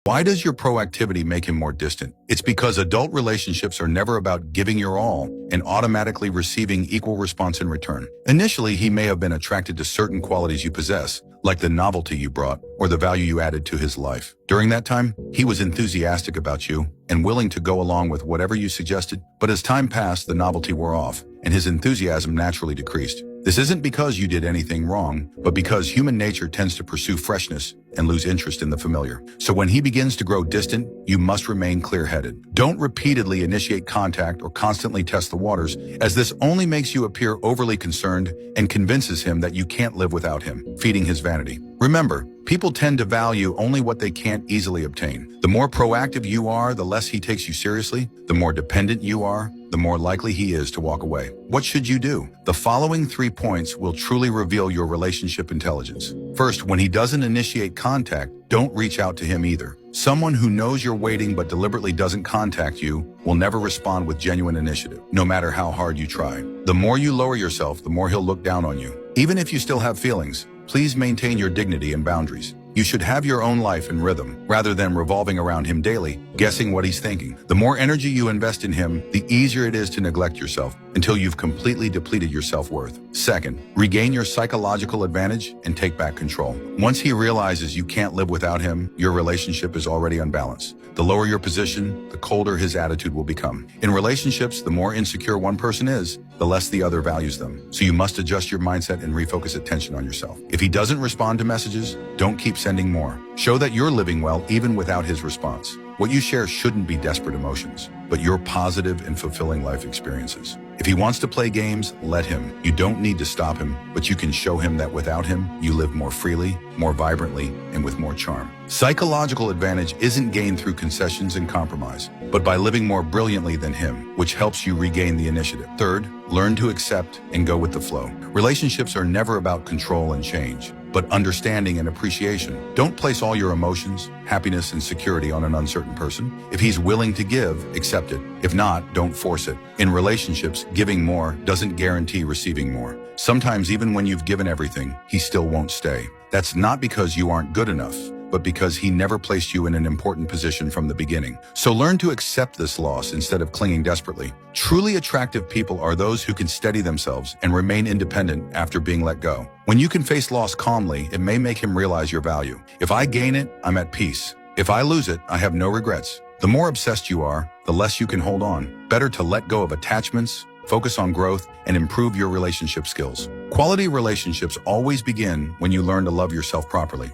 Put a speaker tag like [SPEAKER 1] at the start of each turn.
[SPEAKER 1] Why does your proactivity make him more distant? It's because adult relationships are never about giving your all and automatically receiving equal response in return. Initially, he may have been attracted to certain qualities you possess, like the novelty you brought or the value you added to his life. During that time, he was enthusiastic about you and willing to go along with whatever you suggested. But as time passed, the novelty wore off and his enthusiasm naturally decreased. This isn't because you did anything wrong, but because human nature tends to pursue freshness and lose interest in the familiar. So when he begins to grow distant, you must remain clear-headed. Don't repeatedly initiate contact or constantly test the waters, as this only makes you appear overly concerned and convinces him that you can't live without him, feeding his vanity. Remember, people tend to value only what they can't easily obtain. The more proactive you are, the less he takes you seriously. The more dependent you are, the more likely he is to walk away. What should you do? The following 3 points will truly reveal your relationship intelligence. First, when he doesn't initiate contact, don't reach out to him either. Someone who knows you're waiting but deliberately doesn't contact you will never respond with genuine initiative, no matter how hard you try. The more you lower yourself, the more he'll look down on you. Even if you still have feelings, please maintain your dignity and boundaries. You should have your own life and rhythm, rather than revolving around him daily, guessing what he's thinking. The more energy you invest in him, the easier it is to neglect yourself until you've completely depleted your self-worth. Second, regain your psychological advantage and take back control. Once he realizes you can't live without him, your relationship is already unbalanced. The lower your position, the colder his attitude will become. In relationships, the more insecure one person is, the less the other values them. So you must adjust your mindset and refocus attention on yourself. If he doesn't respond to messages, don't keep sending more. Show that you're living well even without his response. What you share shouldn't be desperate emotions, but your positive and fulfilling life experiences. If he wants to play games, let him. You don't need to stop him, but you can show him that without him, you live more freely, more vibrantly, and with more charm. Psychological advantage isn't gained through concessions and compromise, but by living more brilliantly than him, which helps you regain the initiative. Third, learn to accept and go with the flow. Relationships are never about control and change, but understanding and appreciation. Don't place all your emotions, happiness, and security on an uncertain person. If he's willing to give, accept it. If not, don't force it. In relationships, giving more doesn't guarantee receiving more. Sometimes even when you've given everything, he still won't stay. That's not because you aren't good enough, but because he never placed you in an important position from the beginning. So learn to accept this loss instead of clinging desperately. Truly attractive people are those who can steady themselves and remain independent after being let go. When you can face loss calmly, it may make him realize your value. If I gain it, I'm at peace. If I lose it, I have no regrets. The more obsessed you are, the less you can hold on. Better to let go of attachments, focus on growth, and improve your relationship skills. Quality relationships always begin when you learn to love yourself properly.